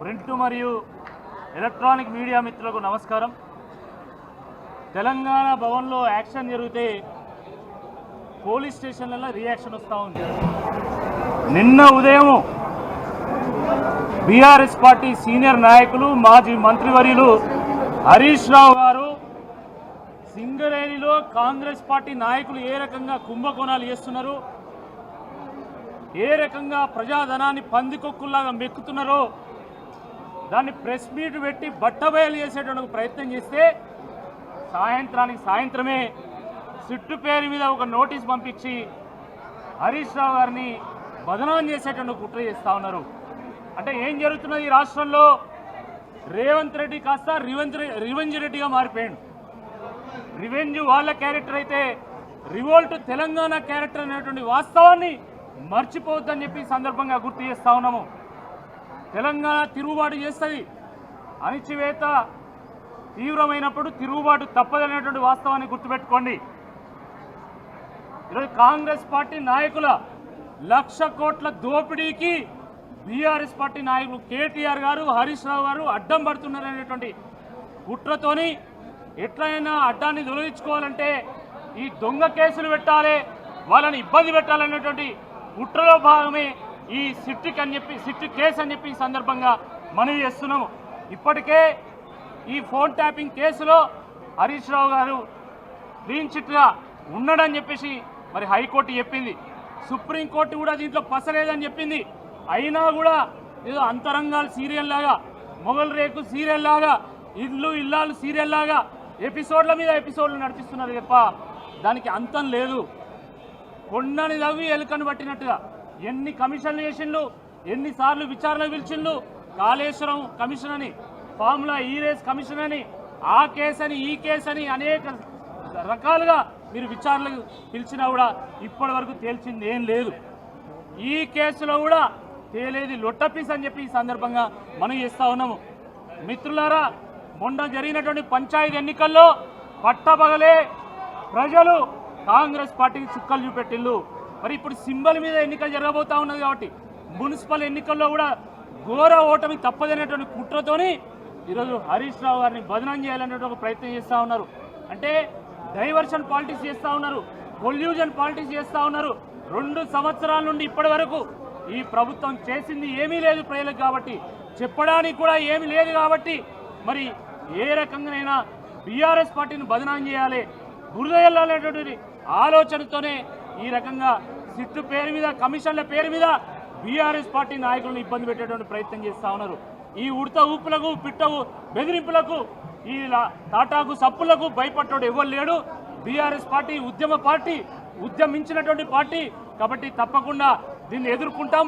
Print మరియు electronic media మిత్రులకు నమస్కారం. తెలంగాణ భవన్లో యాక్షన్ జరిగితే పోలీస్ స్టేషన్లలో రియాక్షన్ వస్తూ ఉంది. నిన్న ఉదయం బీఆర్ఎస్ పార్టీ సీనియర్ నాయకులు మాజీ మంత్రివర్యులు హరీష్ రావు గారు సింగరేణిలో కాంగ్రెస్ పార్టీ నాయకులు ఏ రకంగా కుంభకోణాలు చేస్తున్నారో, ఏ రకంగా ప్రజాధనాన్ని పందికొక్కుల్లాగా మెక్కుతున్నారో దాన్ని ప్రెస్ మీట్ పెట్టి బట్టబయలు చేసేటువంటి ప్రయత్నం చేస్తే సాయంత్రమే సిట్టు పేరు మీద ఒక నోటీస్ పంపించి హరీష్ రావు గారిని బదనాం చేసేటువంటి కుట్ర చేస్తూ ఉన్నారు. అంటే ఏం జరుగుతున్నది ఈ రాష్ట్రంలో? రేవంత్ రెడ్డి కాస్త రివెంజ్ రెడ్డిగా మారిపోయాడు. రివెంజ్ వాళ్ళ క్యారెక్టర్ అయితే రివోల్ట్ తెలంగాణ క్యారెక్టర్ అనేటువంటి వాస్తవాన్ని మర్చిపోవద్దని చెప్పి సందర్భంగా గుర్తు చేస్తూ ఉన్నాము. తెలంగాణ తిరుగుబాటు చేస్తుంది. అణిచివేత తీవ్రమైనప్పుడు తిరుగుబాటు తప్పదనేటువంటి వాస్తవాన్ని గుర్తుపెట్టుకోండి. ఈరోజు కాంగ్రెస్ పార్టీ నాయకుల 1,00,000 కోట్ల దోపిడీకి బీఆర్ఎస్ పార్టీ నాయకులు కేటీఆర్ గారు, హరీష్ రావు గారు అడ్డం పడుతున్నారనేటువంటి కుట్రతోని ఎట్లయినా అడ్డాన్ని తొలగించుకోవాలంటే ఈ దొంగ కేసులు పెట్టాలి, వాళ్ళని ఇబ్బంది పెట్టాలనేటువంటి కుట్రలో భాగమే ఈ సిట్టు కేసు అని చెప్పి ఈ సందర్భంగా మనవి చేస్తున్నాము. ఇప్పటికే ఈ ఫోన్ ట్యాపింగ్ కేసులో హరీష్ రావు గారు క్లీన్ చిట్గా ఉన్నాడని చెప్పేసి మరి హైకోర్టు చెప్పింది. సుప్రీంకోర్టు కూడా దీంట్లో పసలేదని చెప్పింది. అయినా కూడా ఏదో అంతరంగాలు సీరియల్ లాగా, మొగల్ రేకు సీరియల్ లాగా, ఇల్లాలు సీరియల్ లాగా ఎపిసోడ్ల మీద ఎపిసోడ్లు నడిపిస్తున్నారు తప్ప దానికి అంతం లేదు. కొండని తవ్వి ఎలుకను పట్టినట్టుగా ఎన్ని కమిషన్లు చేసిండ్రు, ఎన్నిసార్లు విచారణ పిలిచిండ్రు. కాళేశ్వరం కమిషన్ అని, ఫార్ములా రేస్ కమిషన్ అని, ఆ కేసు అని, ఈ కేసు అని అనేక రకాలుగా మీరు విచారణలు పిలిచినా కూడా ఇప్పటి వరకు తేల్చింది ఏం లేదు. ఈ కేసులో కూడా తేలేది లొట్టపీస్ అని చెప్పి ఈ సందర్భంగా మనం చేస్తూ ఉన్నాము. మిత్రులారా, మొన్న జరిగినటువంటి పంచాయతీ ఎన్నికల్లో పట్టపగలే ప్రజలు కాంగ్రెస్ పార్టీకి చుక్కలు చూపెట్టిళ్ళు. మరి ఇప్పుడు సింబల్ మీద ఎన్నికలు జరగబోతా ఉన్నది కాబట్టి మున్సిపల్ ఎన్నికల్లో కూడా ఘోర ఓటమి తప్పదనేటువంటి కుట్రతోని ఈరోజు హరీష్ రావు గారిని బదనాం చేయాలనేటువంటి ప్రయత్నం చేస్తూ ఉన్నారు. అంటే డైవర్షన్ పాలిటిక్స్ చేస్తూ ఉన్నారు, పొల్యూషన్ పాలిటిక్స్ చేస్తూ ఉన్నారు. 2 సంవత్సరాల నుండి ఇప్పటి వరకు ఈ ప్రభుత్వం చేసింది ఏమీ లేదు ప్రజలకు, కాబట్టి చెప్పడానికి కూడా ఏమీ లేదు. కాబట్టి మరి ఏ రకంగానైనా బీఆర్ఎస్ పార్టీని బదనాం చేయాలి, బురద వెళ్ళాలనేటువంటి ఆలోచనతోనే ఈ రకంగా సిట్టు పేరు మీద, కమిషన్ల పేరు మీద బీఆర్ఎస్ పార్టీ నాయకులను ఇబ్బంది పెట్టేటువంటి ప్రయత్నం చేస్తూ ఉన్నారు. ఈ ఉడత ఊపులకు, పిట్టవు బెదిరింపులకు, ఈ టాటాకు సప్పులకు భయపడ్డాడు ఎవరు లేడు. బీఆర్ఎస్ పార్టీ ఉద్యమ పార్టీ, ఉద్యమించినటువంటి పార్టీ. కాబట్టి తప్పకుండా దీన్ని ఎదుర్కొంటాం,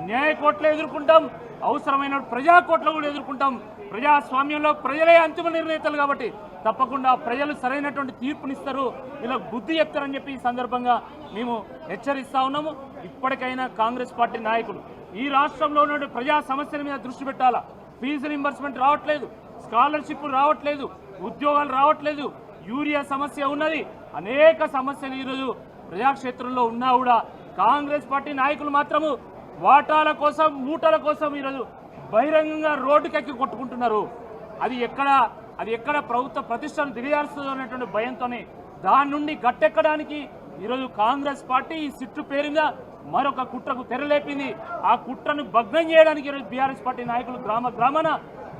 న్యాయకోర్టులో ఎదుర్కొంటాం, అవసరమైన ప్రజాకోర్టులో కూడా ఎదుర్కొంటాం. ప్రజాస్వామ్యంలో ప్రజలే అంతిమ నిర్ణేతలు కాబట్టి తప్పకుండా ప్రజలు సరైనటువంటి తీర్పునిస్తారు, ఇలా బుద్ధి చెప్తారని చెప్పి ఈ సందర్భంగా మేము హెచ్చరిస్తూ ఉన్నాము. ఇప్పటికైనా కాంగ్రెస్ పార్టీ నాయకులు ఈ రాష్ట్రంలో ఉన్న ప్రజా సమస్యల మీద దృష్టి పెట్టాలా. ఫీజు రింబర్స్మెంట్ రావట్లేదు, స్కాలర్షిప్ రావట్లేదు, ఉద్యోగాలు రావట్లేదు, యూరియా సమస్య ఉన్నది, అనేక సమస్యలు ఈరోజు ప్రజాక్షేత్రంలో ఉన్నా కూడా కాంగ్రెస్ పార్టీ నాయకులు మాత్రము వాటాల కోసం, మూటల కోసం ఈరోజు బహిరంగంగా రోడ్డుకెక్కి కొట్టుకుంటున్నారు. అది ఎక్కడ ప్రభుత్వ ప్రతిష్టను దిగజారుస్తుందో అనేటువంటి భయంతోనే దాని నుండి గట్టెక్కడానికి ఈరోజు కాంగ్రెస్ పార్టీ ఈ సిట్టు పేరు మీద మరొక కుట్రకు తెరలేపింది. ఆ కుట్రను భగ్నం చేయడానికి ఈరోజు బీఆర్ఎస్ పార్టీ నాయకులు గ్రామాన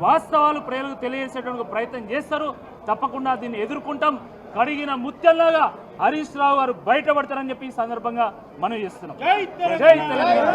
వాస్తవాలు ప్రజలకు తెలియజేసేటువంటి ప్రయత్నం చేస్తారు. తప్పకుండా దీన్ని ఎదుర్కొంటాం. కడిగిన ముత్యంలాగా హరీష్ రావు గారు బయటపడతారని చెప్పి ఈ సందర్భంగా మనం చేస్తున్నాం. జై తెలంగాణ.